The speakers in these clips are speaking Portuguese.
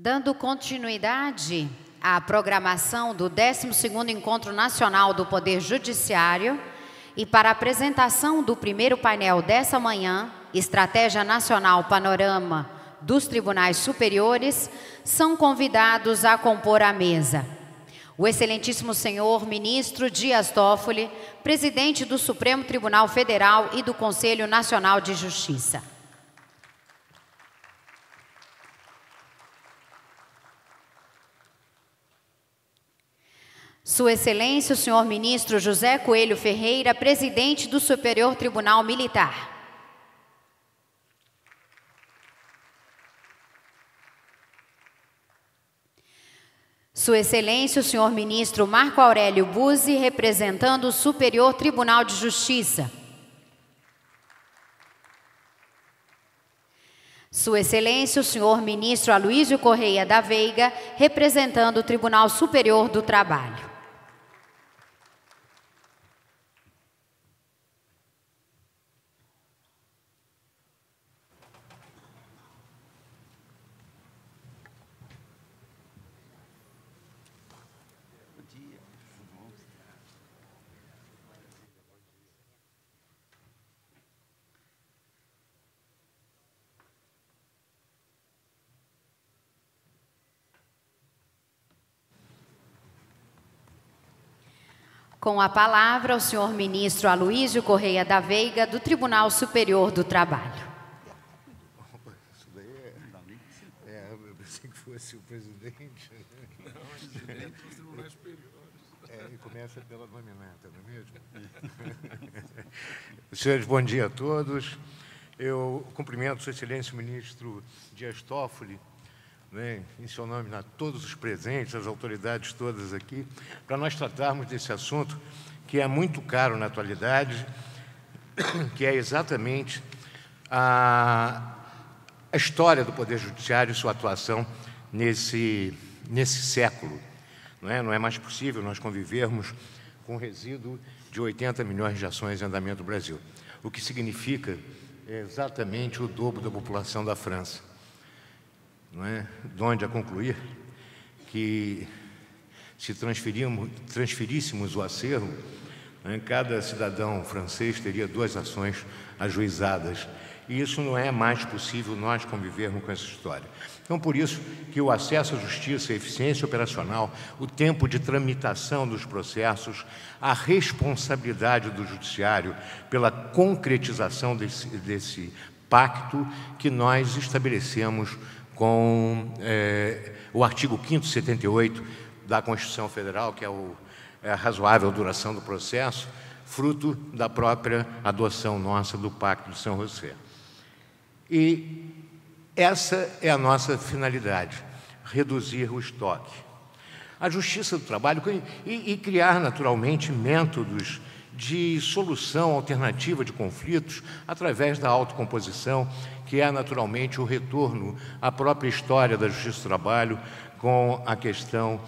Dando continuidade à programação do 12º Encontro Nacional do Poder Judiciário e para a apresentação do primeiro painel dessa manhã, Estratégia Nacional Panorama dos Tribunais Superiores, são convidados a compor a mesa o excelentíssimo senhor ministro Dias Toffoli, presidente do Supremo Tribunal Federal e do Conselho Nacional de Justiça. Sua Excelência, o senhor ministro José Coelho Ferreira, presidente do Superior Tribunal Militar. Sua Excelência, o senhor ministro Marco Aurélio Buzzi, representando o Superior Tribunal de Justiça. Sua Excelência, o senhor ministro Aloísio Correia da Veiga, representando o Tribunal Superior do Trabalho. Com a palavra, o senhor ministro Aloísio Correia da Veiga, do Tribunal Superior do Trabalho. Isso daí eu pensei que fosse o presidente. Não, o presidente dos tribunais superiores. E começa pela nominata, não é mesmo? Senhores, bom dia a todos. Eu cumprimento Sua Excelência o ministro Dias Toffoli, em seu nome a todos os presentes, as autoridades todas aqui, para nós tratarmos desse assunto que é muito caro na atualidade, que é exatamente a história do Poder Judiciário e sua atuação nesse século. Não é mais possível nós convivermos com um resíduo de 80 milhões de ações em andamento no Brasil, o que significa exatamente o dobro da população da França. De onde a concluir que, se transferíssemos o acervo, cada cidadão francês teria 2 ações ajuizadas. E isso não é mais possível nós convivermos com essa história. Então, por isso que o acesso à justiça, a eficiência operacional, o tempo de tramitação dos processos, a responsabilidade do judiciário pela concretização desse pacto que nós estabelecemos com o artigo 5º 78 da Constituição Federal, que é a razoável duração do processo, fruto da própria adoção nossa do Pacto de São José. E essa é a nossa finalidade, reduzir o estoque. A Justiça do Trabalho e criar, naturalmente, métodos de solução alternativa de conflitos através da autocomposição, que é naturalmente o retorno à própria história da Justiça do Trabalho com a questão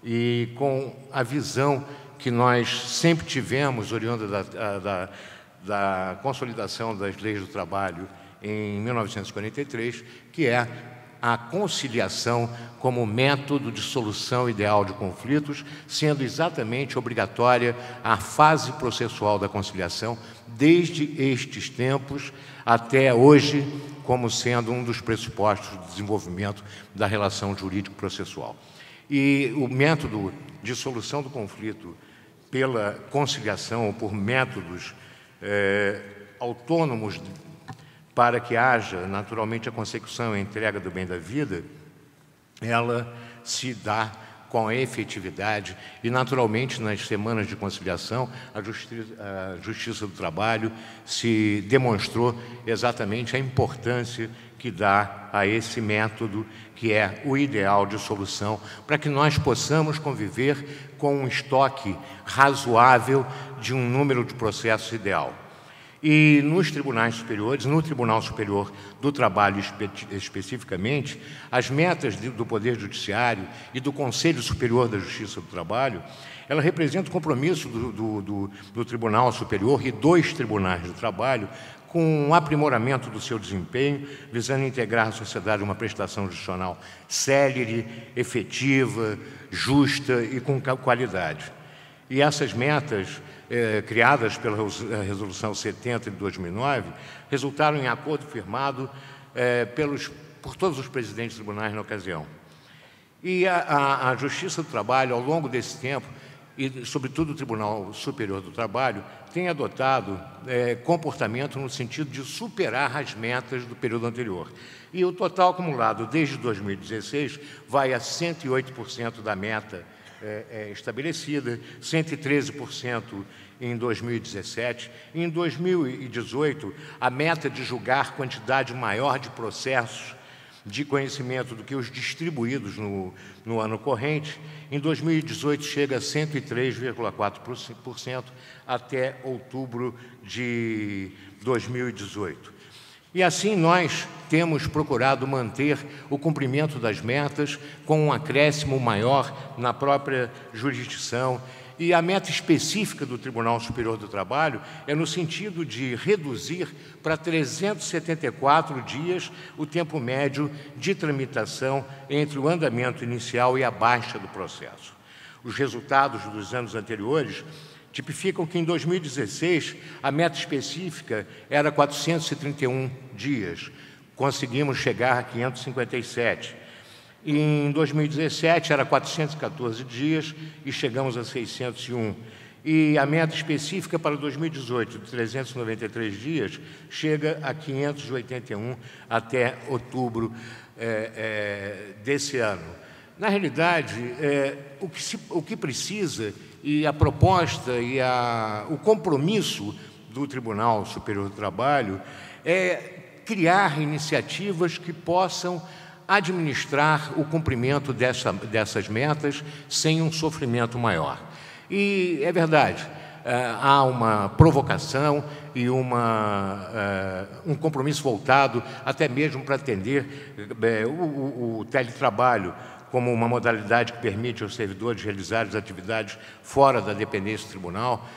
e com a visão que nós sempre tivemos, oriunda da consolidação das leis do trabalho em 1943, que é a conciliação como método de solução ideal de conflitos, sendo exatamente obrigatória a fase processual da conciliação, desde estes tempos até hoje, como sendo um dos pressupostos do desenvolvimento da relação jurídico-processual. E o método de solução do conflito pela conciliação ou por métodos autônomos para que haja, naturalmente, a consecução e a entrega do bem da vida, ela se dá com a efetividade e, naturalmente, nas semanas de conciliação, a Justiça do Trabalho se demonstrou exatamente a importância que dá a esse método, que é o ideal de solução, para que nós possamos conviver com um estoque razoável de um número de processos ideal. E nos tribunais superiores, no Tribunal Superior do Trabalho especificamente, as metas do Poder Judiciário e do Conselho Superior da Justiça do Trabalho, ela representa o compromisso do Tribunal Superior e 2 tribunais do trabalho com um aprimoramento do seu desempenho, visando integrar à sociedade uma prestação judicional célere, efetiva, justa e com qualidade. E essas metas, criadas pela Resolução 70 de 2009, resultaram em acordo firmado por todos os presidentes de tribunais na ocasião. E a Justiça do Trabalho, ao longo desse tempo, e, sobretudo, o Tribunal Superior do Trabalho, tem adotado comportamento no sentido de superar as metas do período anterior. E o total acumulado desde 2016 vai a 108% da meta estabelecida, 113% em 2017. Em 2018, a meta de julgar quantidade maior de processos de conhecimento do que os distribuídos no ano corrente, em 2018 chega a 103,4% até outubro de 2018. E assim nós temos procurado manter o cumprimento das metas com um acréscimo maior na própria jurisdição. E a meta específica do Tribunal Superior do Trabalho é no sentido de reduzir para 374 dias o tempo médio de tramitação entre o andamento inicial e a baixa do processo. Os resultados dos anos anteriores tipificam que, em 2016, a meta específica era 431 dias. Conseguimos chegar a 557. Em 2017, era 414 dias e chegamos a 601. E a meta específica para 2018, de 393 dias, chega a 581 até outubro desse ano. Na realidade, o que precisa, e a proposta e o compromisso do Tribunal Superior do Trabalho é criar iniciativas que possam administrar o cumprimento dessas metas sem um sofrimento maior. E é verdade, há uma provocação e um compromisso voltado até mesmo para atender o teletrabalho como uma modalidade que permite aos servidores realizarem as atividades fora da dependência do tribunal,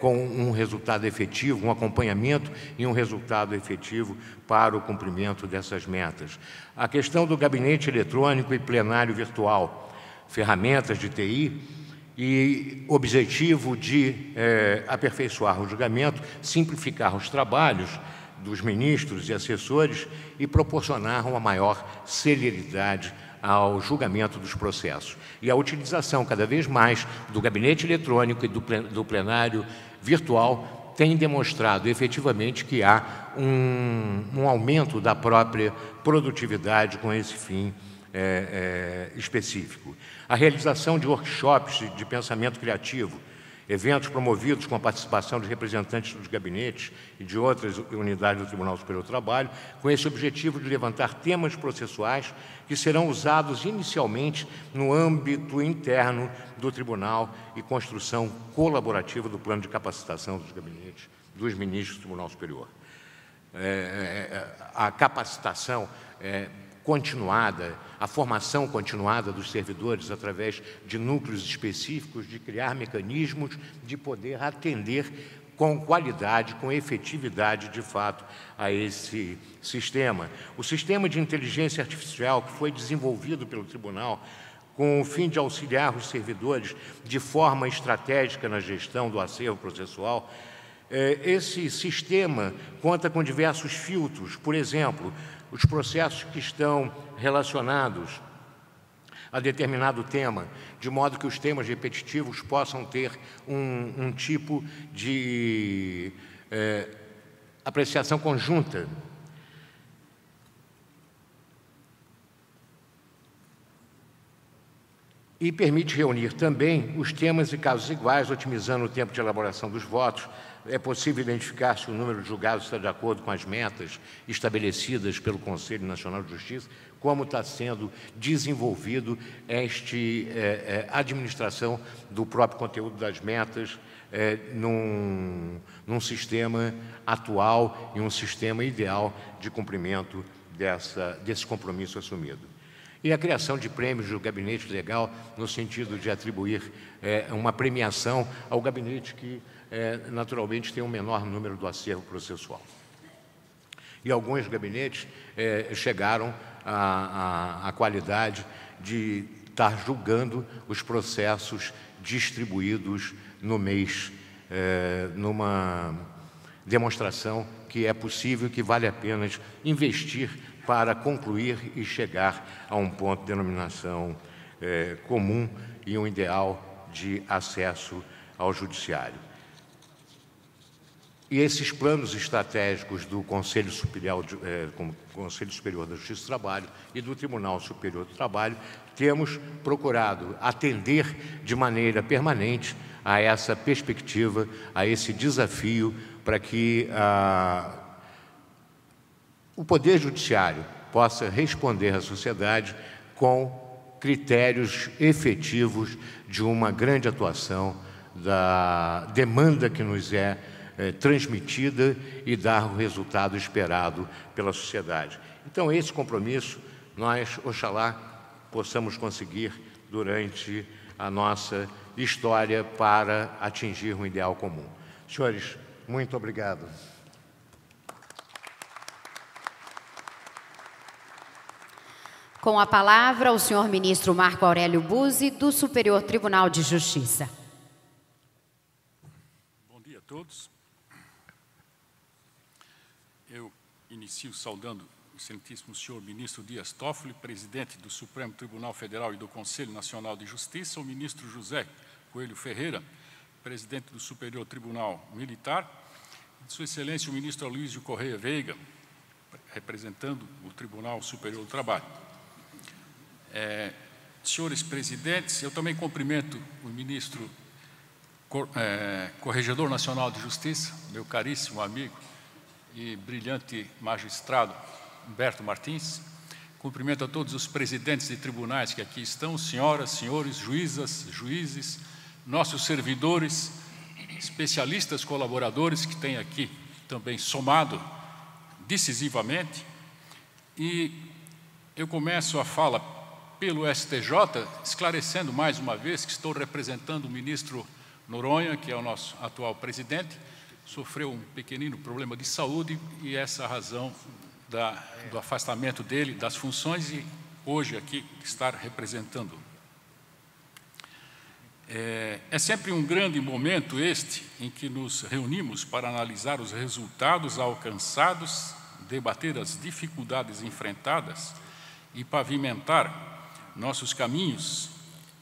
com um resultado efetivo, um acompanhamento e um resultado efetivo para o cumprimento dessas metas. A questão do gabinete eletrônico e plenário virtual, ferramentas de TI e objetivo de aperfeiçoar o julgamento, simplificar os trabalhos dos ministros e assessores e proporcionar uma maior celeridade ao julgamento dos processos. E a utilização cada vez mais do gabinete eletrônico e do plenário virtual tem demonstrado efetivamente que há um aumento da própria produtividade com esse fim específico. A realização de workshops de pensamento criativo, eventos promovidos com a participação de representantes dos gabinetes e de outras unidades do Tribunal Superior do Trabalho, com esse objetivo de levantar temas processuais que serão usados inicialmente no âmbito interno do Tribunal e construção colaborativa do plano de capacitação dos gabinetes dos ministros do Tribunal Superior. A capacitação continuada, a formação continuada dos servidores através de núcleos específicos, de criar mecanismos de poder atender com qualidade, com efetividade, de fato, a esse sistema. O sistema de inteligência artificial que foi desenvolvido pelo Tribunal com o fim de auxiliar os servidores de forma estratégica na gestão do acervo processual, esse sistema conta com diversos filtros, por exemplo, os processos que estão relacionados a determinado tema, de modo que os temas repetitivos possam ter um tipo de apreciação conjunta. E permite reunir também os temas e casos iguais, otimizando o tempo de elaboração dos votos. É possível identificar se o número de julgados está de acordo com as metas estabelecidas pelo Conselho Nacional de Justiça, como está sendo desenvolvido a administração do próprio conteúdo das metas num sistema atual e um sistema ideal de cumprimento desse compromisso assumido. E a criação de prêmios do gabinete legal, no sentido de atribuir uma premiação ao gabinete que, naturalmente, tem um menor número do acervo processual. E alguns gabinetes chegaram à qualidade de estar julgando os processos distribuídos no mês, numa demonstração que é possível, que vale a pena investir para concluir e chegar a um ponto de denominação comum e um ideal de acesso ao judiciário. E esses planos estratégicos do Conselho Superior da Justiça do Trabalho e do Tribunal Superior do Trabalho, temos procurado atender de maneira permanente a essa perspectiva, a esse desafio, para que o Poder Judiciário possa responder à sociedade com critérios efetivos de uma grande atuação da demanda que nos é transmitida e dar o resultado esperado pela sociedade. Então, esse compromisso, nós, oxalá, possamos conseguir durante a nossa história para atingir um ideal comum. Senhores, muito obrigado. Com a palavra, o senhor ministro Marco Aurélio Buzzi, do Superior Tribunal de Justiça. Bom dia a todos. Eu inicio saudando o excelentíssimo senhor ministro Dias Toffoli, presidente do Supremo Tribunal Federal e do Conselho Nacional de Justiça, o ministro José Coelho Ferreira, presidente do Superior Tribunal Militar, e Sua Excelência o ministro Aloysio Correia Veiga, representando o Tribunal Superior do Trabalho. Senhores presidentes, eu também cumprimento o ministro Corregedor Nacional de Justiça, meu caríssimo amigo e brilhante magistrado Humberto Martins. Cumprimento a todos os presidentes de tribunais que aqui estão, senhoras, senhores, juízas, juízes, nossos servidores, especialistas colaboradores que têm aqui também somado decisivamente. E eu começo a fala pelo STJ, esclarecendo mais uma vez que estou representando o ministro Noronha, que é o nosso atual presidente, sofreu um pequenino problema de saúde e essa é a razão do afastamento dele das funções e hoje aqui estar representando. É sempre um grande momento este em que nos reunimos para analisar os resultados alcançados, debater as dificuldades enfrentadas e pavimentar nossos caminhos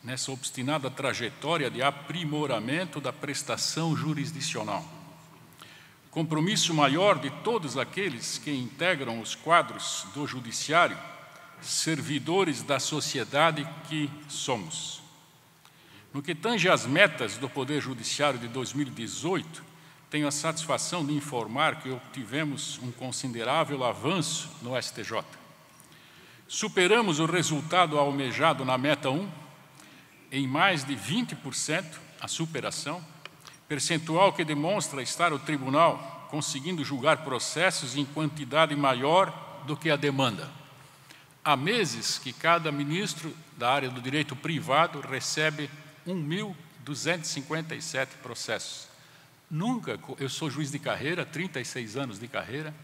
nessa obstinada trajetória de aprimoramento da prestação jurisdicional. Compromisso maior de todos aqueles que integram os quadros do judiciário, servidores da sociedade que somos. No que tange às metas do Poder Judiciário de 2018, tenho a satisfação de informar que obtivemos um considerável avanço no STJ. Superamos o resultado almejado na meta 1 em mais de 20% a superação, percentual que demonstra estar o tribunal conseguindo julgar processos em quantidade maior do que a demanda. Há meses que cada ministro da área do direito privado recebe 1.257 processos. Nunca, eu sou juiz de carreira, 36 anos de carreira,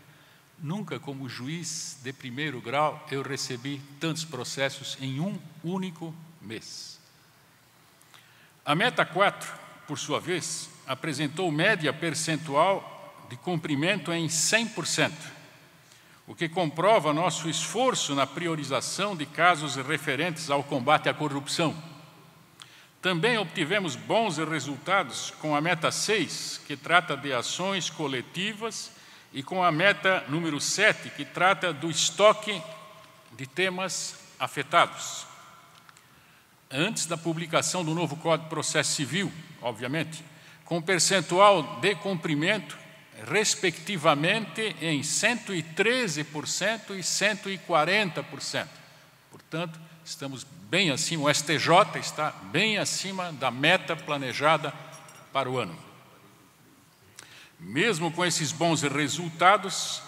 nunca como juiz de primeiro grau eu recebi tantos processos em um único mês. A meta 4, por sua vez, apresentou média percentual de cumprimento em 100%, o que comprova nosso esforço na priorização de casos referentes ao combate à corrupção. Também obtivemos bons resultados com a meta 6, que trata de ações coletivas, e com a meta número 7, que trata do estoque de temas afetados. Antes da publicação do novo Código de Processo Civil, obviamente, com percentual de cumprimento, respectivamente, em 113% e 140%. Portanto, estamos bem acima, o STJ está bem acima da meta planejada para o ano. Mesmo com esses bons resultados,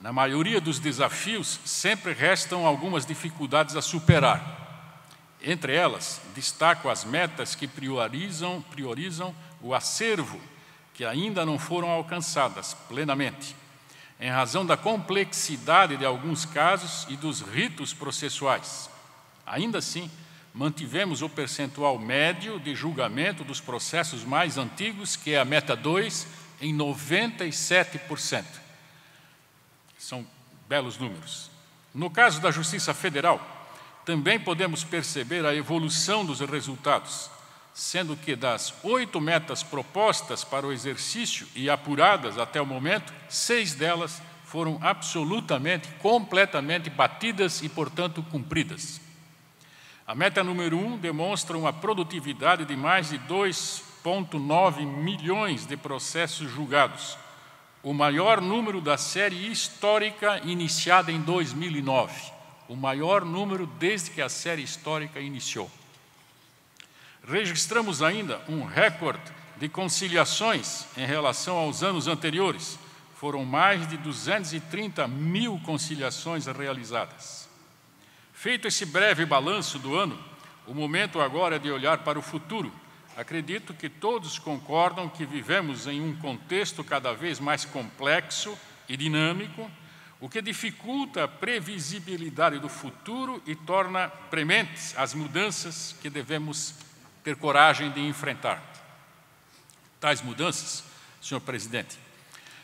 na maioria dos desafios, sempre restam algumas dificuldades a superar. Entre elas, destaco as metas que priorizam o acervo, que ainda não foram alcançadas plenamente, em razão da complexidade de alguns casos e dos ritos processuais. Ainda assim, mantivemos o percentual médio de julgamento dos processos mais antigos, que é a meta 2, em 97%. São belos números. No caso da Justiça Federal, também podemos perceber a evolução dos resultados, sendo que das 8 metas propostas para o exercício e apuradas até o momento, 6 delas foram absolutamente, completamente batidas e, portanto, cumpridas. A meta número 1 demonstra uma produtividade de mais de 2,9 milhões de processos julgados, o maior número da série histórica iniciada em 2009, o maior número desde que a série histórica iniciou. Registramos ainda um recorde de conciliações em relação aos anos anteriores. Foram mais de 230 mil conciliações realizadas. Feito esse breve balanço do ano, o momento agora é de olhar para o futuro. Acredito que todos concordam que vivemos em um contexto cada vez mais complexo e dinâmico, o que dificulta a previsibilidade do futuro e torna prementes as mudanças que devemos ter coragem de enfrentar. Tais mudanças, senhor presidente,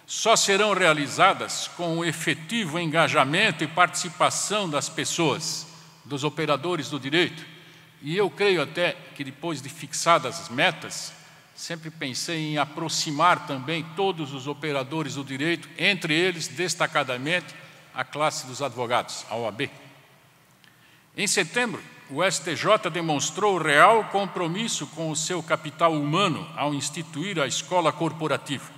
só serão realizadas com o efetivo engajamento e participação das pessoas, dos operadores do direito. E eu creio até que, depois de fixadas as metas, sempre pensei em aproximar também todos os operadores do direito, entre eles, destacadamente, a classe dos advogados, a OAB. Em setembro, o STJ demonstrou real compromisso com o seu capital humano ao instituir a escola corporativa.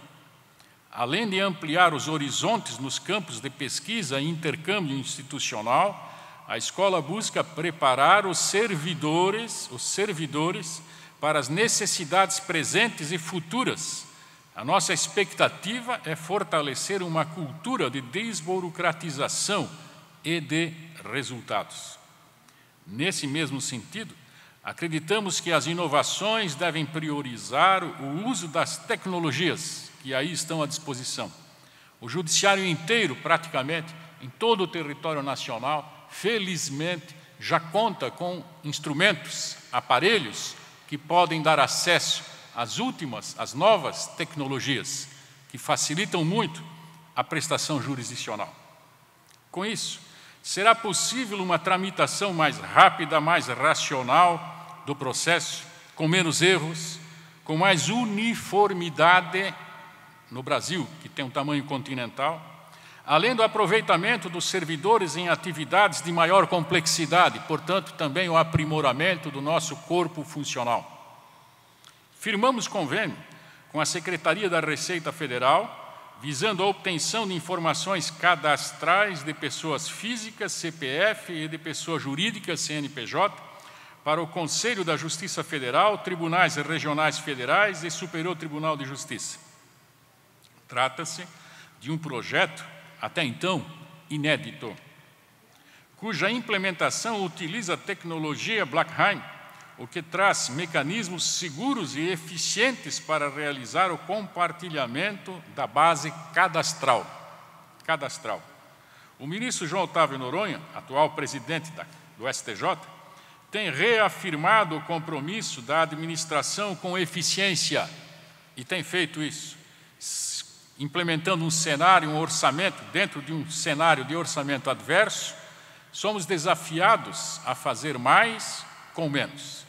Além de ampliar os horizontes nos campos de pesquisa e intercâmbio institucional, a escola busca preparar os servidores para as necessidades presentes e futuras. A nossa expectativa é fortalecer uma cultura de desburocratização e de resultados. Nesse mesmo sentido, acreditamos que as inovações devem priorizar o uso das tecnologias que aí estão à disposição. O judiciário inteiro, praticamente, em todo o território nacional, felizmente, já conta com instrumentos, aparelhos que podem dar acesso às novas tecnologias, que facilitam muito a prestação jurisdicional. Com isso, será possível uma tramitação mais rápida, mais racional do processo, com menos erros, com mais uniformidade no Brasil, que tem um tamanho continental, além do aproveitamento dos servidores em atividades de maior complexidade, portanto, também o aprimoramento do nosso corpo funcional. Firmamos convênio com a Secretaria da Receita Federal, visando a obtenção de informações cadastrais de pessoas físicas, CPF, e de pessoas jurídicas, CNPJ, para o Conselho da Justiça Federal, Tribunais Regionais Federais e Superior Tribunal de Justiça. Trata-se de um projeto, até então, inédito, cuja implementação utiliza a tecnologia Blackheim, o que traz mecanismos seguros e eficientes para realizar o compartilhamento da base cadastral. O ministro João Otávio Noronha, atual presidente do STJ, tem reafirmado o compromisso da administração com eficiência e tem feito isso, implementando um orçamento, dentro de um cenário de orçamento adverso. Somos desafiados a fazer mais com menos.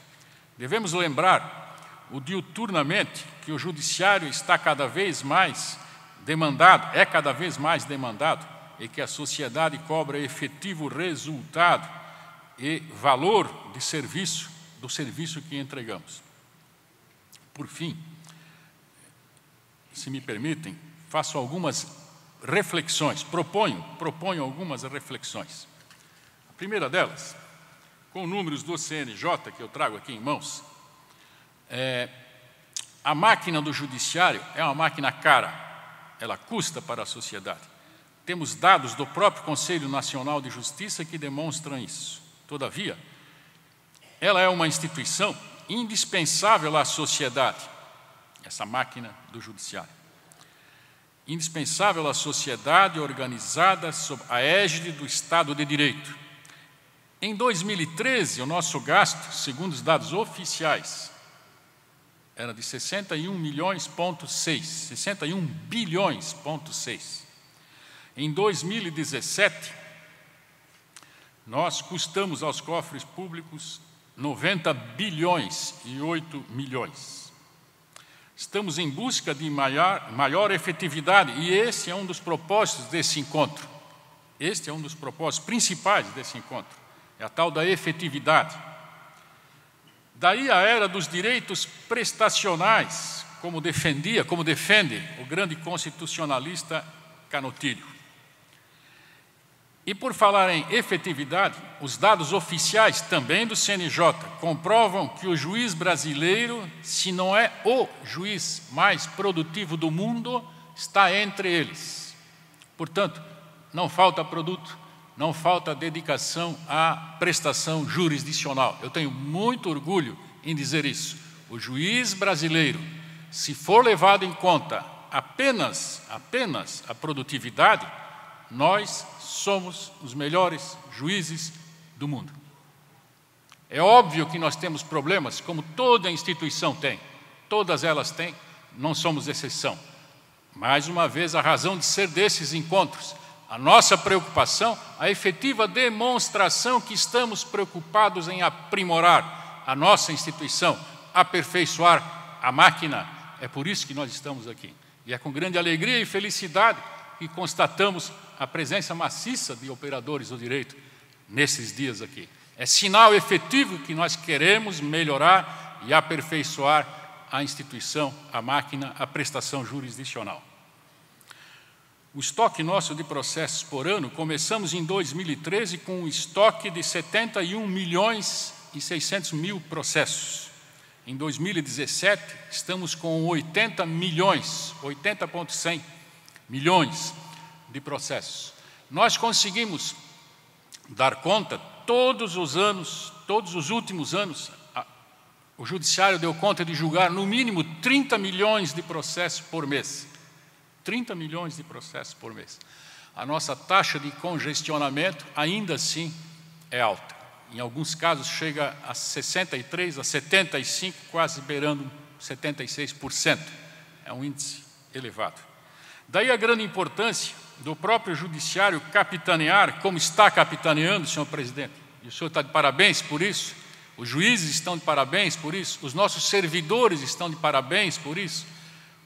Devemos lembrar diuturnamente que o judiciário está cada vez mais demandado, e que a sociedade cobra efetivo resultado e valor de serviço, do serviço que entregamos. Por fim, se me permitem, faço algumas reflexões, proponho algumas reflexões. A primeira delas, com números do CNJ, que eu trago aqui em mãos, a máquina do judiciário é uma máquina cara, ela custa para a sociedade. Temos dados do próprio Conselho Nacional de Justiça que demonstram isso. Todavia, ela é uma instituição indispensável à sociedade, essa máquina do judiciário. indispensável à sociedade organizada sob a égide do Estado de Direito. Em 2013, o nosso gasto, segundo os dados oficiais, era de 61 bilhões. Em 2017, nós custamos aos cofres públicos 90 bilhões e 8 milhões. Estamos em busca de maior efetividade, e esse é um dos propósitos desse encontro. Este é um dos propósitos principais desse encontro, é a tal da efetividade. Daí a era dos direitos prestacionais, como defende o grande constitucionalista Canutilho. E por falar em efetividade, os dados oficiais também do CNJ comprovam que o juiz brasileiro, se não é o juiz mais produtivo do mundo, está entre eles. Portanto, não falta produto, não falta dedicação à prestação jurisdicional. Eu tenho muito orgulho em dizer isso. O juiz brasileiro, se for levado em conta apenas a produtividade, nós somos os melhores juízes do mundo. É óbvio que nós temos problemas, como toda instituição tem. Todas elas têm, não somos exceção. Mais uma vez, a razão de ser desses encontros, a nossa preocupação, a efetiva demonstração que estamos preocupados em aprimorar a nossa instituição, aperfeiçoar a máquina. É por isso que nós estamos aqui. E é com grande alegria e felicidade que constatamos a presença maciça de operadores do direito nesses dias aqui. É sinal efetivo que nós queremos melhorar e aperfeiçoar a instituição, a máquina, a prestação jurisdicional. O estoque nosso de processos por ano, começamos em 2013 com um estoque de 71 milhões e 600 mil processos. Em 2017, estamos com 80 milhões, 80,100 milhões de processos. Nós conseguimos dar conta, todos os últimos anos, o Judiciário deu conta de julgar no mínimo 30 milhões de processos por mês. 30 milhões de processos por mês. A nossa taxa de congestionamento ainda assim é alta. Em alguns casos chega a 63%, a 75%, quase beirando 76%. É um índice elevado. Daí a grande importância do próprio Judiciário capitanear, como está capitaneando, senhor presidente. E o senhor está de parabéns por isso. Os juízes estão de parabéns por isso. Os nossos servidores estão de parabéns por isso.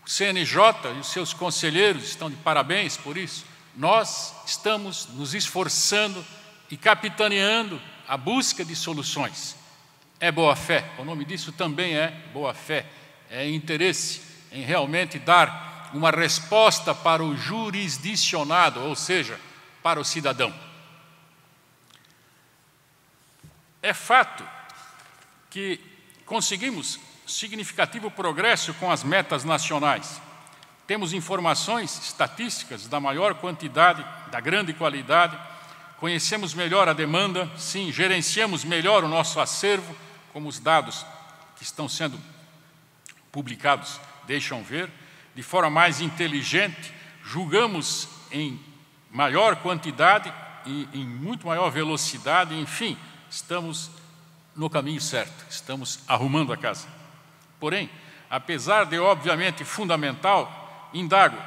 O CNJ e os seus conselheiros estão de parabéns por isso. Nós estamos nos esforçando e capitaneando a busca de soluções. É boa-fé, o nome disso também é boa-fé. É interesse em realmente dar uma resposta para o jurisdicionado, ou seja, para o cidadão. É fato que conseguimos significativo progresso com as metas nacionais. Temos informações estatísticas da maior quantidade, da grande qualidade, conhecemos melhor a demanda, sim, gerenciamos melhor o nosso acervo, como os dados que estão sendo publicados deixam ver, de forma mais inteligente, julgamos em maior quantidade e em muito maior velocidade, enfim, estamos no caminho certo, estamos arrumando a casa. Porém, apesar de obviamente fundamental, indago,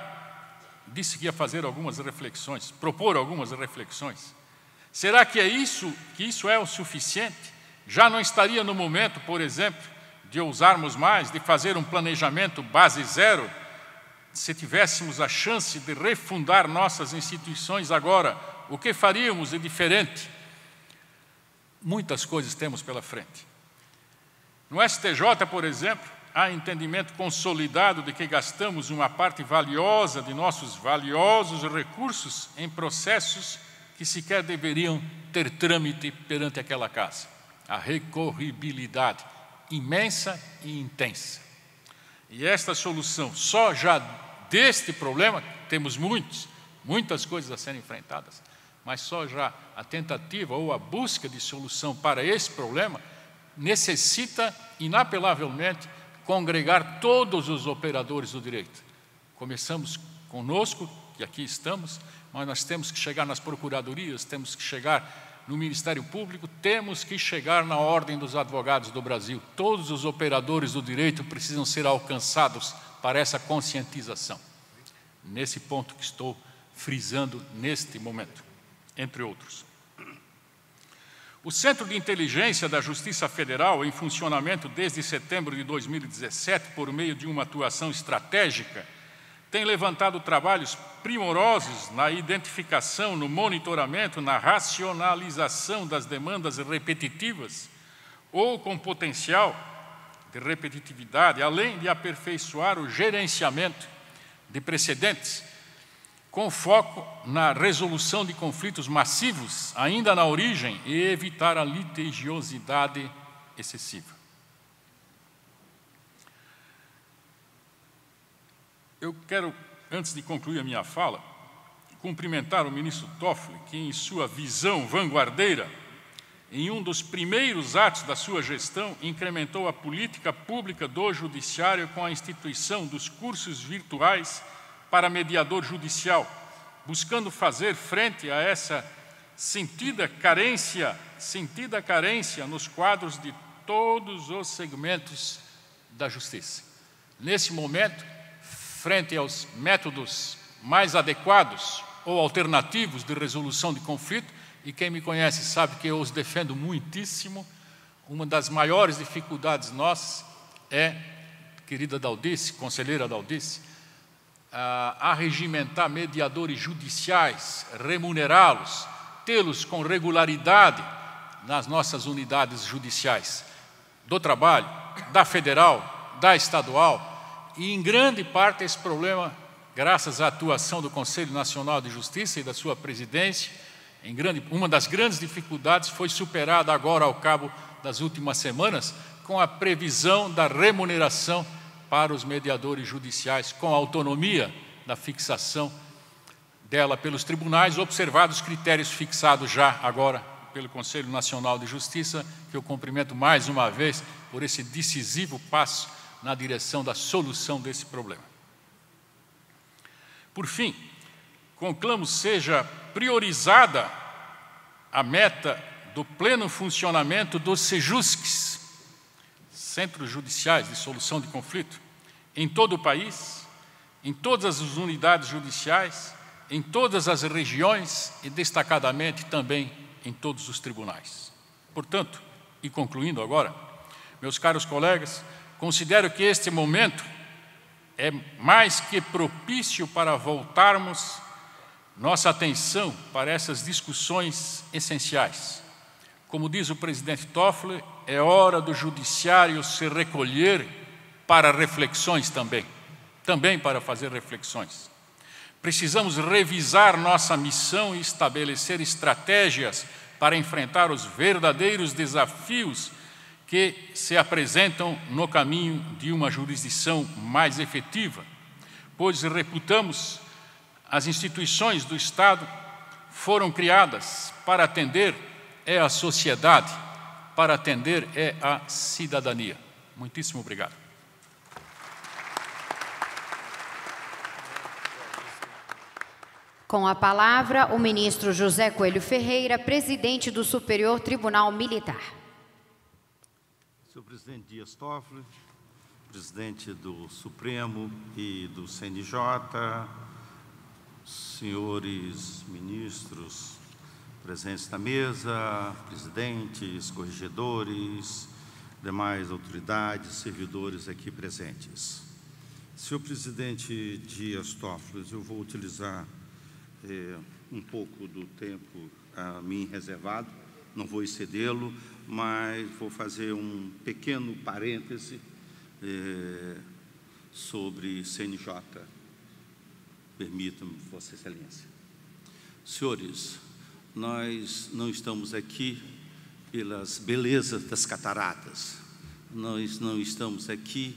disse que ia fazer algumas reflexões, propor algumas reflexões. Será que isso é o suficiente? Já não estaria no momento, por exemplo, de ousarmos mais, de fazer um planejamento base zero, se tivéssemos a chance de refundar nossas instituições agora, o que faríamos de diferente? Muitas coisas temos pela frente. No STJ, por exemplo, há entendimento consolidado de que gastamos uma parte valiosa de nossos valiosos recursos em processos que sequer deveriam ter trâmite perante aquela casa. A recorribilidade imensa e intensa. E esta solução, só já deste problema, temos muitas coisas a serem enfrentadas, mas só já a tentativa ou a busca de solução para esse problema necessita, inapelavelmente, congregar todos os operadores do direito. Começamos conosco, que aqui estamos, mas nós temos que chegar nas procuradorias, temos que chegar no Ministério Público, temos que chegar na Ordem dos Advogados do Brasil. Todos os operadores do direito precisam ser alcançados para essa conscientização. Nesse ponto que estou frisando neste momento, entre outros. O Centro de Inteligência da Justiça Federal, em funcionamento desde setembro de 2017, por meio de uma atuação estratégica, tem levantado trabalhos primorosos na identificação, no monitoramento, na racionalização das demandas repetitivas ou com potencial de repetitividade, além de aperfeiçoar o gerenciamento de precedentes, com foco na resolução de conflitos massivos, ainda na origem, e evitar a litigiosidade excessiva. Eu quero, antes de concluir a minha fala, cumprimentar o ministro Toffoli, que em sua visão vanguardeira, em um dos primeiros atos da sua gestão, incrementou a política pública do judiciário com a instituição dos cursos virtuais para mediador judicial, buscando fazer frente a essa sentida carência nos quadros de todos os segmentos da justiça. Nesse momento, frente aos métodos mais adequados ou alternativos de resolução de conflito, e quem me conhece sabe que eu os defendo muitíssimo, uma das maiores dificuldades nossas é, querida Daldice, conselheira Daldice, arregimentar mediadores judiciais, remunerá-los, tê-los com regularidade nas nossas unidades judiciais, do trabalho, da federal, da estadual, e em grande parte esse problema, graças à atuação do Conselho Nacional de Justiça e da sua presidência, uma das grandes dificuldades foi superada agora ao cabo das últimas semanas, com a previsão da remuneração para os mediadores judiciais, com a autonomia da fixação dela pelos tribunais, observados os critérios fixados já agora pelo Conselho Nacional de Justiça, que eu cumprimento mais uma vez por esse decisivo passo na direção da solução desse problema. Por fim, conclamo seja priorizada a meta do pleno funcionamento dos CEJUSCs, Centros Judiciais de Solução de Conflito, em todo o país, em todas as unidades judiciais, em todas as regiões e, destacadamente, também em todos os tribunais. Portanto, e concluindo agora, meus caros colegas, considero que este momento é mais que propício para voltarmos nossa atenção para essas discussões essenciais. Como diz o presidente Toffoli, é hora do judiciário se recolher para reflexões também para fazer reflexões. Precisamos revisar nossa missão e estabelecer estratégias para enfrentar os verdadeiros desafios que se apresentam no caminho de uma jurisdição mais efetiva, pois reputamos as instituições do Estado foram criadas para atender a sociedade, para atender a cidadania. Muitíssimo obrigado. Com a palavra, o ministro José Coelho Ferreira, presidente do Superior Tribunal Militar. Senhor presidente Dias Toffoli, presidente do Supremo e do CNJ, senhores ministros presentes na mesa, presidentes, corregedores, demais autoridades, servidores aqui presentes. Senhor presidente Dias Toffoli, eu vou utilizar um pouco do tempo a mim reservado, não vou excedê-lo, mas vou fazer um pequeno parêntese sobre CNJ. Permitam-me, Vossa Excelência. Senhores, nós não estamos aqui pelas belezas das cataratas, nós não estamos aqui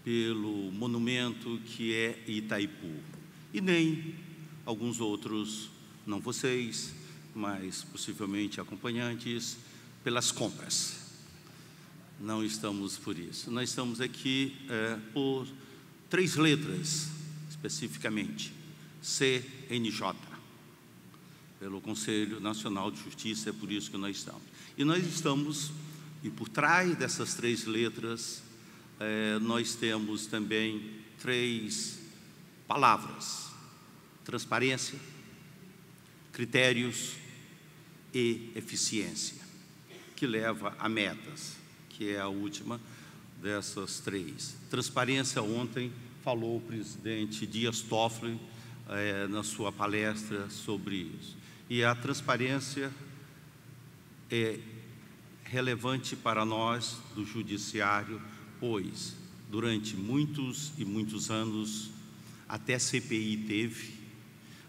pelo monumento que é Itaipu, e nem alguns outros, não vocês, mas possivelmente acompanhantes, pelas compras. Não estamos por isso. Nós estamos aqui por 3 letras, especificamente. CNJ, pelo Conselho Nacional de Justiça. É por isso que nós estamos. E nós estamos, e por trás dessas 3 letras, nós temos também 3 palavras: transparência, critérios e eficiência, que leva a metas, que é a última dessas 3. Transparência, ontem falou o presidente Dias Toffoli na sua palestra sobre isso. E a transparência é relevante para nós do Judiciário, pois durante muitos e muitos anos, até CPI teve,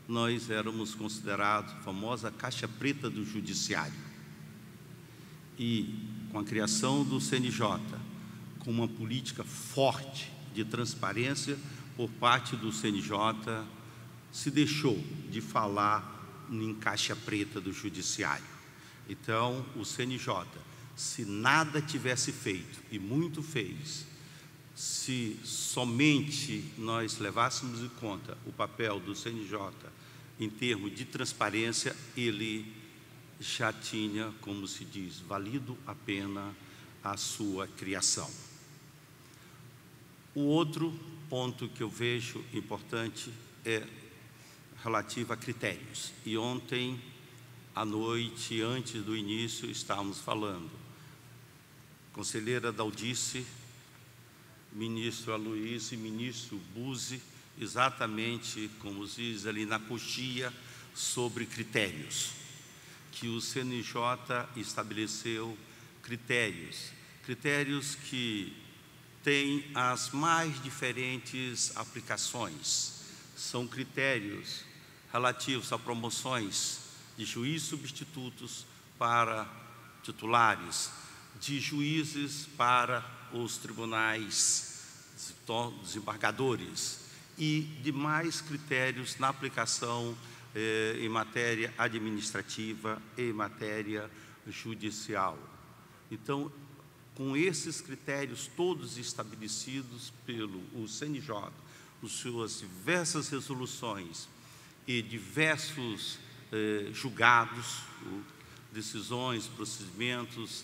nós éramos considerados a famosa caixa preta do Judiciário. E com a criação do CNJ, com uma política forte de transparência por parte do CNJ, se deixou de falar em caixa preta do Judiciário. Então, o CNJ, se nada tivesse feito, e muito fez, se somente nós levássemos em conta o papel do CNJ em termos de transparência, ele já tinha, como se diz, valido a pena a sua criação. O outro ponto que eu vejo importante é relativo a critérios. E ontem à noite, antes do início, estávamos falando. Conselheira Daldice, ministro Aloysio e ministro Buzzi, exatamente como diz ali na coxia, sobre critérios, que o CNJ estabeleceu critérios que têm as mais diferentes aplicações. São critérios relativos a promoções de juízes substitutos para titulares, de juízes para os tribunais desembargadores e demais critérios na aplicação em matéria administrativa e em matéria judicial. Então, com esses critérios todos estabelecidos pelo CNJ, as suas diversas resoluções e diversos julgados, decisões, procedimentos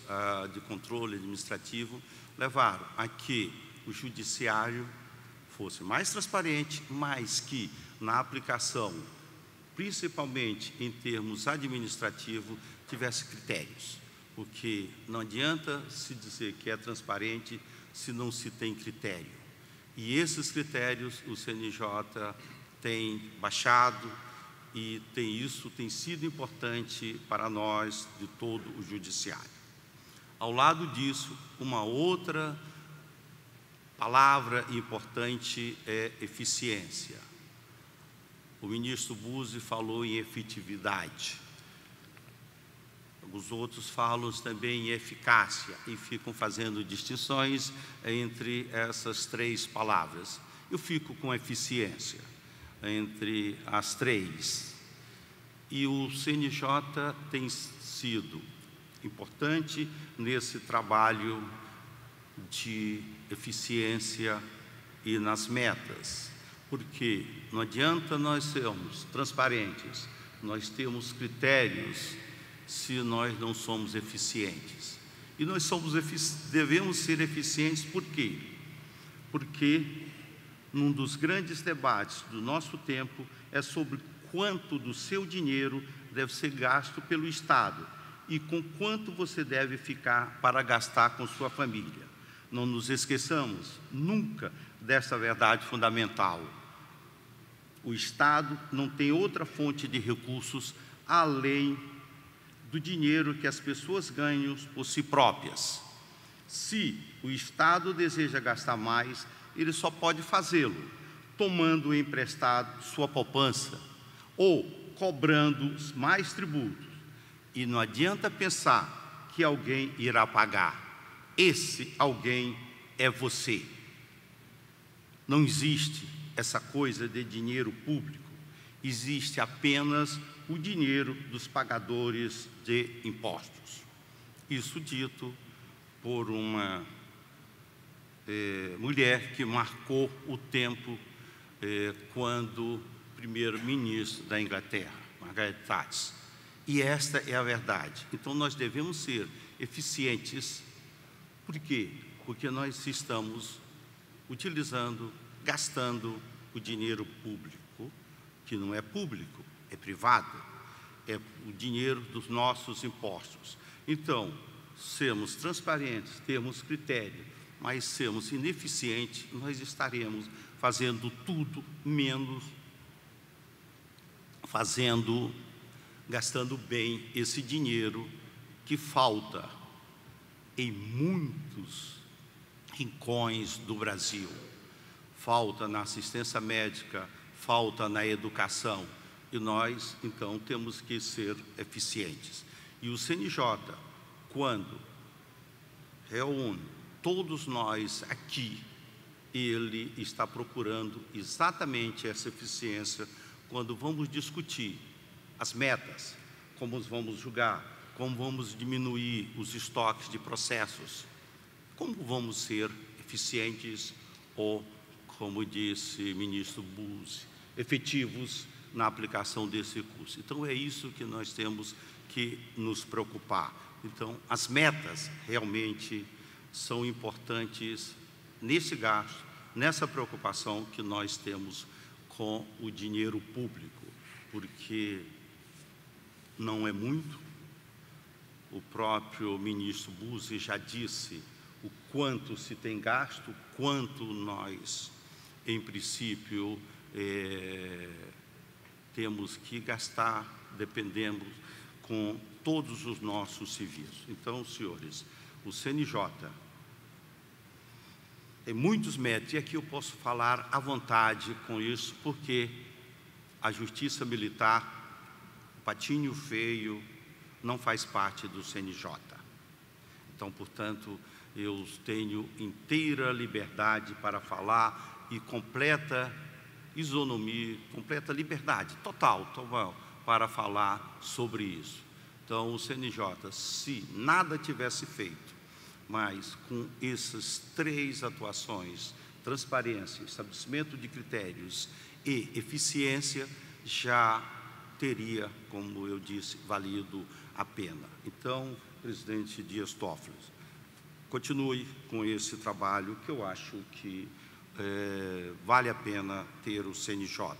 de controle administrativo, levaram a que o judiciário fosse mais transparente, mas que na aplicação, principalmente em termos administrativos, tivesse critérios. Porque não adianta se dizer que é transparente se não se tem critério. E esses critérios o CNJ tem baixado e isso tem sido importante para nós de todo o judiciário. Ao lado disso, uma outra palavra importante é eficiência. O ministro Buzzi falou em efetividade. Os outros falam também em eficácia e ficam fazendo distinções entre essas 3 palavras. Eu fico com eficiência entre as 3. E o CNJ tem sido importante nesse trabalho de eficiência e nas metas, porque não adianta nós sermos transparentes, nós temos critérios, se nós não somos eficientes. E nós devemos ser eficientes por quê? Porque num dos grandes debates do nosso tempo é sobre quanto do seu dinheiro deve ser gasto pelo Estado e com quanto você deve ficar para gastar com sua família. Não nos esqueçamos nunca dessa verdade fundamental. O Estado não tem outra fonte de recursos além do dinheiro que as pessoas ganham por si próprias. Se o Estado deseja gastar mais, ele só pode fazê-lo tomando emprestado sua poupança ou cobrando mais tributos. E não adianta pensar que alguém irá pagar. Esse alguém é você. Não existe essa coisa de dinheiro público. Existe apenas o dinheiro dos pagadores de impostos. Isso dito por uma mulher que marcou o tempo quando primeiro-ministro da Inglaterra, Margaret Thatcher. E esta é a verdade. Então, nós devemos ser eficientes. Por quê? Porque nós estamos utilizando, gastando o dinheiro público, que não é público, é privado, é o dinheiro dos nossos impostos. Então, sermos transparentes, termos critério, mas sermos ineficientes, nós estaremos fazendo tudo menos gastando bem esse dinheiro que falta em muitos rincões do Brasil. Falta na assistência médica, falta na educação. E nós, então, temos que ser eficientes. E o CNJ, quando reúne todos nós aqui, ele está procurando exatamente essa eficiência quando vamos discutir as metas, como vamos julgar, como vamos diminuir os estoques de processos, como vamos ser eficientes ou, como disse o ministro Buzzi, efetivos na aplicação desse recurso. Então, é isso que nós temos que nos preocupar. Então, as metas realmente são importantes nesse gasto, nessa preocupação que nós temos com o dinheiro público, porque não é muito. O próprio ministro Buzzi já disse o quanto se tem gasto, quanto nós, em princípio, temos que gastar, dependemos com todos os nossos serviços. Então, senhores, o CNJ tem muitos méritos, e aqui eu posso falar à vontade com isso, porque a Justiça Militar, patinho feio, não faz parte do CNJ. Então, portanto, eu tenho inteira liberdade para falar e completa isonomia, completa liberdade total para falar sobre isso. Então, o CNJ, se nada tivesse feito, mas com essas três atuações, transparência, estabelecimento de critérios e eficiência, já teria, como eu disse, valido a pena. Então, presidente Dias Toffoli, continue com esse trabalho, que eu acho que vale a pena ter o CNJ.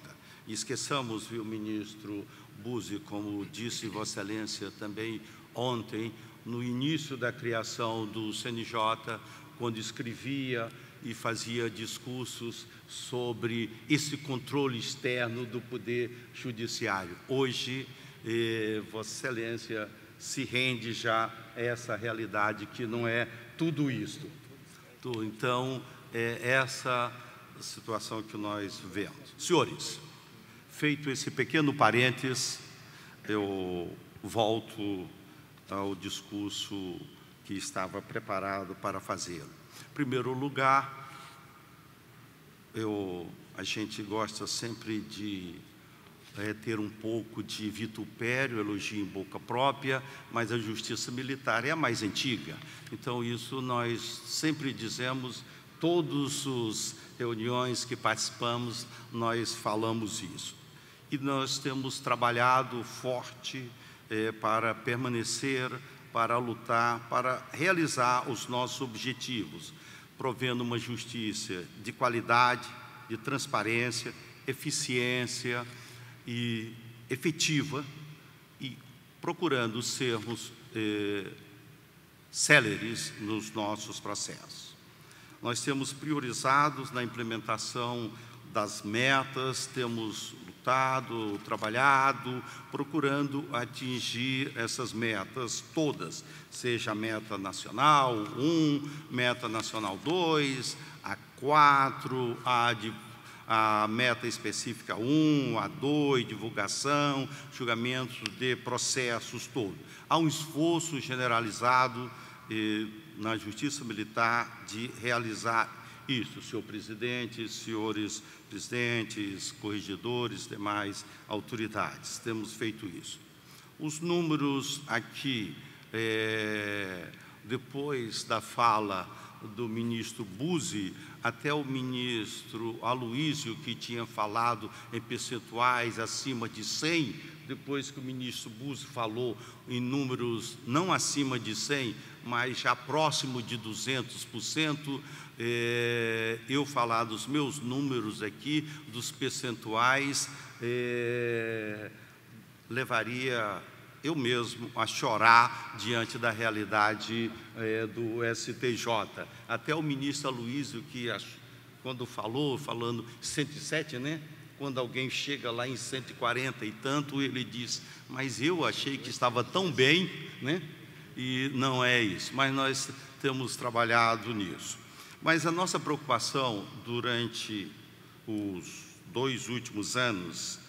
E esqueçamos, viu, ministro Buzzi, como disse Vossa Excelência também ontem, no início da criação do CNJ, quando escrevia e fazia discursos sobre esse controle externo do Poder Judiciário. Hoje, Vossa Excelência se rende já a essa realidade que não é tudo isto. Então, é essa situação que nós vemos. Senhores, feito esse pequeno parênteses, eu volto ao discurso que estava preparado para fazê-lo. Em primeiro lugar, a gente gosta sempre de ter um pouco de vitupério, elogio em boca própria, mas a Justiça Militar é a mais antiga. Então, isso nós sempre dizemos, todas as reuniões que participamos, nós falamos isso. E nós temos trabalhado forte para permanecer, para lutar, para realizar os nossos objetivos, provendo uma justiça de qualidade, de transparência, eficiência e efetiva, e procurando sermos céleres nos nossos processos. Nós temos priorizados na implementação das metas, temos lutado, trabalhado, procurando atingir essas metas todas, seja a meta nacional 1, meta nacional 2, a 4, a meta específica 1, a 2, divulgação, julgamento de processos todos. Há um esforço generalizado na Justiça Militar de realizar isso, senhor presidente, senhores presidentes, corregedores, demais autoridades. Temos feito isso. Os números aqui, depois da fala do ministro Buzzi até o ministro Aloísio, que tinha falado em percentuais acima de 100, depois que o ministro Buzzi falou em números não acima de 100, mas já próximo de 200%, eu falar dos meus números aqui, dos percentuais, levaria eu mesmo a chorar diante da realidade do STJ. Até o ministro Aloísio, que quando falando 107, né? Quando alguém chega lá em 140 e tanto, ele diz, mas eu achei que estava tão bem, né? E não é isso, mas nós temos trabalhado nisso. Mas a nossa preocupação durante os 2 últimos anos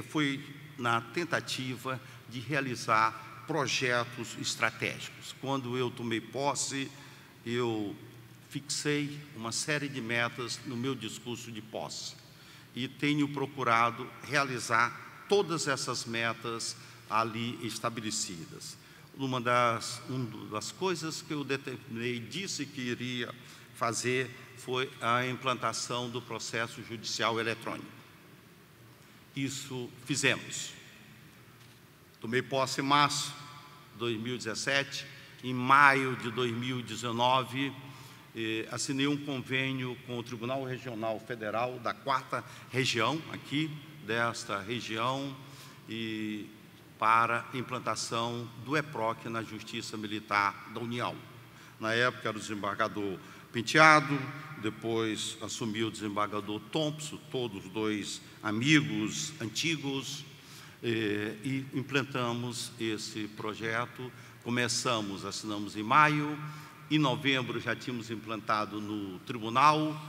foi na tentativa de realizar projetos estratégicos. Quando eu tomei posse, eu fixei uma série de metas no meu discurso de posse e tenho procurado realizar todas essas metas ali estabelecidas. Uma das coisas que eu determinei, disse que iria fazer, foi a implantação do processo judicial eletrônico. Isso fizemos. Tomei posse em março de 2017. Em maio de 2019, assinei um convênio com o Tribunal Regional Federal da 4ª Região, aqui desta região, para implantação do EPROC na Justiça Militar da União. Na época era o desembargador Penteado, depois assumiu o desembargador Thompson, todos 2 amigos antigos, e implantamos esse projeto. Assinamos em maio, em novembro já tínhamos implantado no tribunal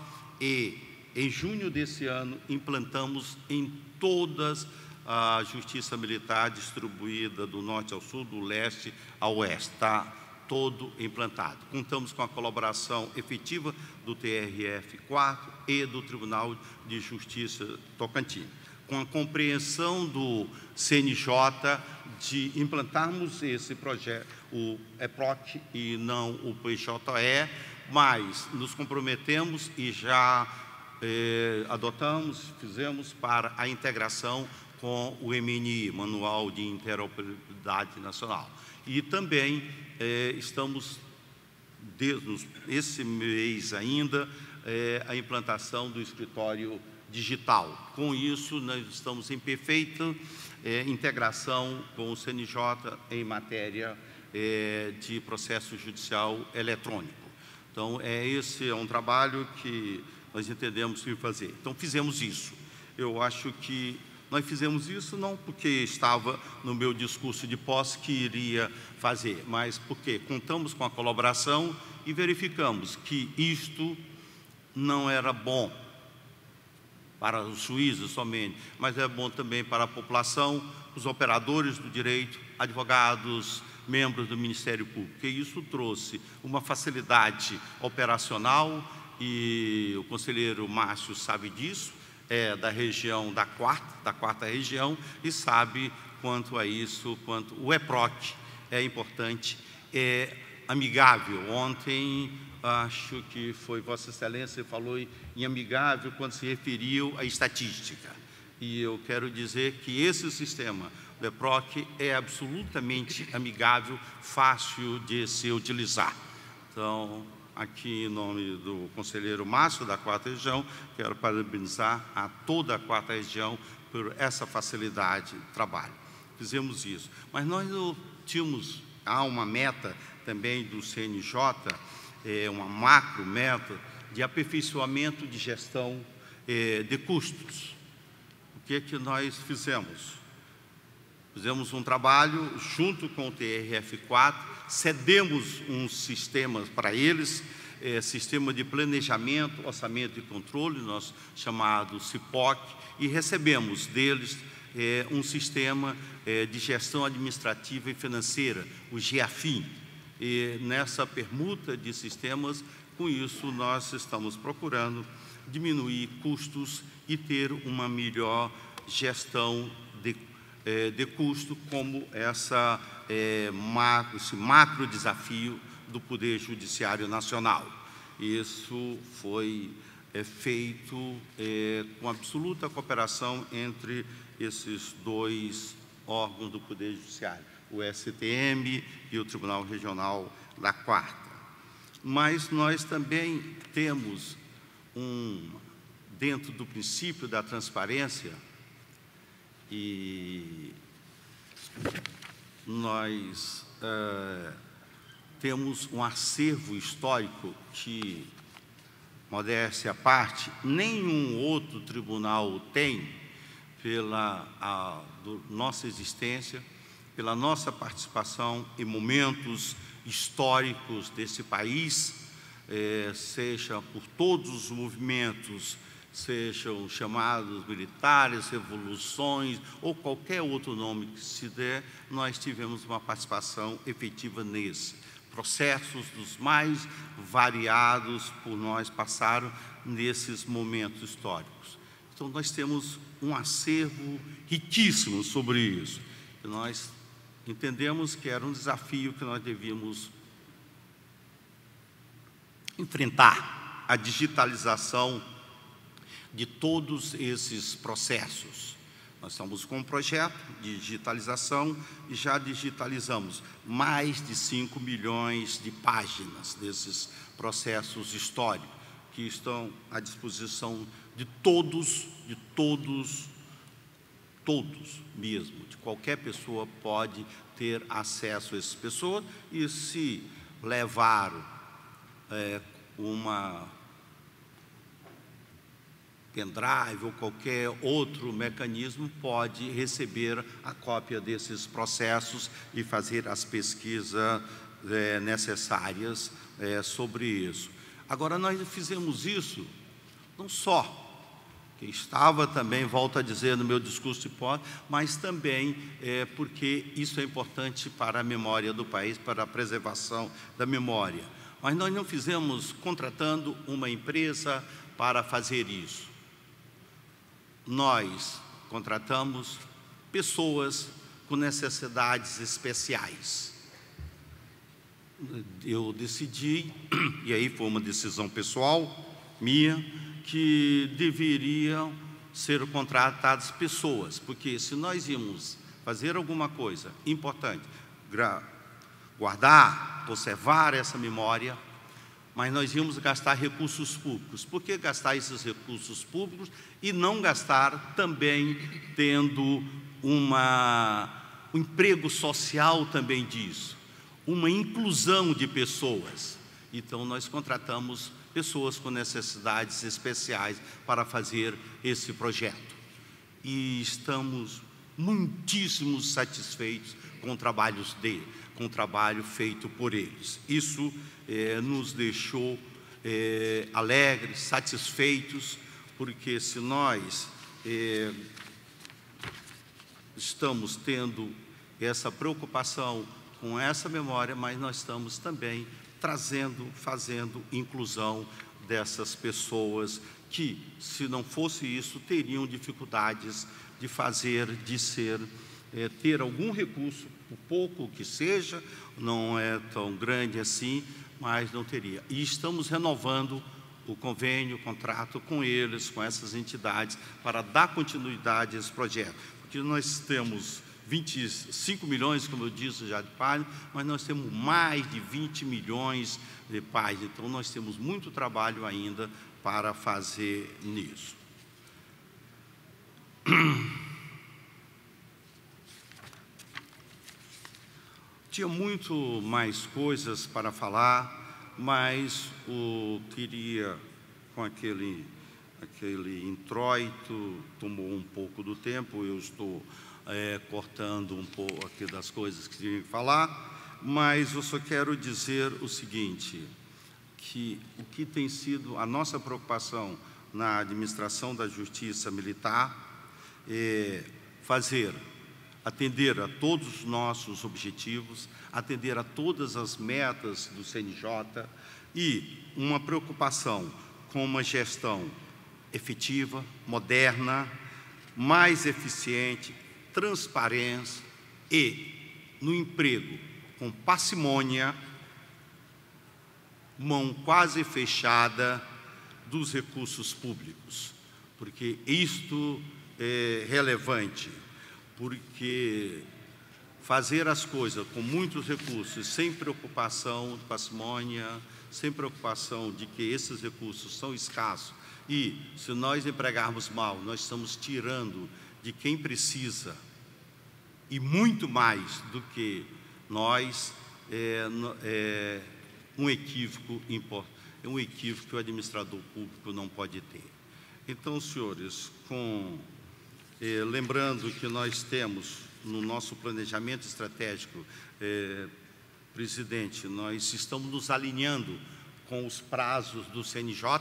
e em junho desse ano implantamos em todas a Justiça Militar distribuída do norte ao sul, do leste ao oeste, está todo implantado. Contamos com a colaboração efetiva do TRF4 e do Tribunal de Justiça Tocantins, com a compreensão do CNJ de implantarmos esse projeto, o EPROC e não o PJE, mas nos comprometemos e já fizemos para a integração com o MNI, Manual de Interoperabilidade Nacional. E também estamos, desde esse mês ainda, a implantação do escritório digital. Com isso, nós estamos em perfeita integração com o CNJ em matéria de processo judicial eletrônico. Então, esse é um trabalho que nós entendemos que fazer. Então, fizemos isso. Eu acho que nós fizemos isso não porque estava no meu discurso de posse que iria fazer, mas porque contamos com a colaboração e verificamos que isto não era bom para os juízes somente, mas é bom também para a população, os operadores do direito, advogados, membros do Ministério Público, que isso trouxe uma facilidade operacional e o conselheiro Márcio sabe disso, da região da 4ª Região, e sabe quanto a isso, quanto o EPROC é importante, é amigável. Ontem, acho que foi Vossa Excelência, falou em amigável quando se referiu à estatística. E eu quero dizer que esse sistema do EPROC é absolutamente amigável, fácil de se utilizar. Então, aqui, em nome do conselheiro Márcio, da 4ª Região, quero parabenizar a toda a 4ª Região por essa facilidade de trabalho. Fizemos isso. Mas nós tínhamos, há uma meta também do CNJ, uma macro meta de aperfeiçoamento de gestão de custos. O que é que nós fizemos? Fizemos um trabalho junto com o TRF4, cedemos uns sistemas para eles, sistema de planejamento, orçamento e controle, nosso chamado CIPOC, e recebemos deles um sistema de gestão administrativa e financeira, o GEAFIN. E nessa permuta de sistemas, com isso nós estamos procurando diminuir custos e ter uma melhor gestão de custo, como esse macro desafio do Poder Judiciário Nacional. Isso foi feito com absoluta cooperação entre esses dois órgãos do Poder Judiciário, o STM e o Tribunal Regional da Quarta. Mas nós também temos, dentro do princípio da transparência, e nós temos um acervo histórico que, modéstia à parte, nenhum outro tribunal tem, pela nossa existência, pela nossa participação em momentos históricos desse país, seja por todos os movimentos, sejam chamados militares, revoluções ou qualquer outro nome que se der, nós tivemos uma participação efetiva nesse. Processos dos mais variados por nós passaram nesses momentos históricos. Então, nós temos um acervo riquíssimo sobre isso. E nós entendemos que era um desafio que nós devíamos enfrentar, a digitalização de todos esses processos. Nós estamos com um projeto de digitalização e já digitalizamos mais de 5 milhões de páginas desses processos históricos, que estão à disposição de todos mesmo, de qualquer pessoa pode ter acesso a essas pessoas, e se levar uma pendrive ou qualquer outro mecanismo, pode receber a cópia desses processos e fazer as pesquisas necessárias sobre isso. Agora, nós fizemos isso não só, que estava também, volto a dizer no meu discurso de posse, mas também porque isso é importante para a memória do país, para a preservação da memória. Mas nós não fizemos contratando uma empresa para fazer isso. Nós contratamos pessoas com necessidades especiais. Eu decidi, e aí foi uma decisão pessoal minha, que deveriam ser contratadas pessoas, porque se nós íamos fazer alguma coisa importante, guardar, conservar essa memória, mas nós íamos gastar recursos públicos. Por que gastar esses recursos públicos e não gastar também tendo um emprego social também disso, uma inclusão de pessoas? Então, nós contratamos pessoas com necessidades especiais para fazer esse projeto. E estamos muitíssimo satisfeitos com o trabalho feito por eles. Isso nos deixou alegres, satisfeitos, porque se nós estamos tendo essa preocupação com essa memória, mas nós estamos também fazendo inclusão dessas pessoas que, se não fosse isso, teriam dificuldades de ter algum recurso, o pouco que seja, não é tão grande assim, mas não teria. E estamos renovando o convênio, o contrato com eles, com essas entidades, para dar continuidade a esse projeto. Porque nós temos 25 milhões, como eu disse já, de páginas, mas nós temos mais de 20 milhões de páginas. Então, nós temos muito trabalho ainda para fazer nisso. Tinha muito mais coisas para falar, mas queria, com aquele introito, tomou um pouco do tempo, eu estou cortando um pouco aqui das coisas que tinha que falar, mas eu só quero dizer o seguinte, que o que tem sido a nossa preocupação na administração da Justiça Militar é atender a todos os nossos objetivos, atender a todas as metas do CNJ e uma preocupação com uma gestão efetiva, moderna, mais eficiente, transparência e, no emprego, com parcimônia, mão quase fechada dos recursos públicos, porque isto é relevante, porque fazer as coisas com muitos recursos, sem preocupação de parcimônia, sem preocupação de que esses recursos são escassos, e se nós empregarmos mal, nós estamos tirando de quem precisa, e muito mais do que nós, é um equívoco importante, é um equívoco que o administrador público não pode ter. Então, senhores, lembrando que nós temos no nosso planejamento estratégico, presidente, nós estamos nos alinhando com os prazos do CNJ,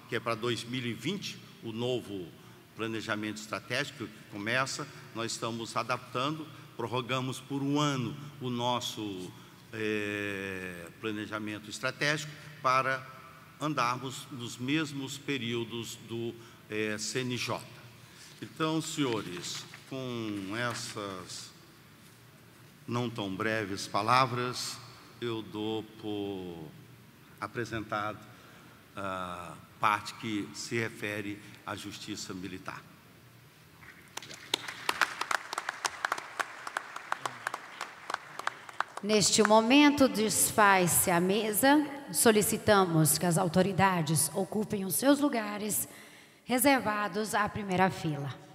que é para 2020, o novo planejamento estratégico que começa, nós estamos adaptando, prorrogamos por um ano o nosso planejamento estratégico para andarmos nos mesmos períodos do CNJ. Então, senhores, com essas não tão breves palavras, eu dou por apresentado a parte que se refere à justiça militar. Neste momento, desfaz-se a mesa. Solicitamos que as autoridades ocupem os seus lugares reservados à primeira fila.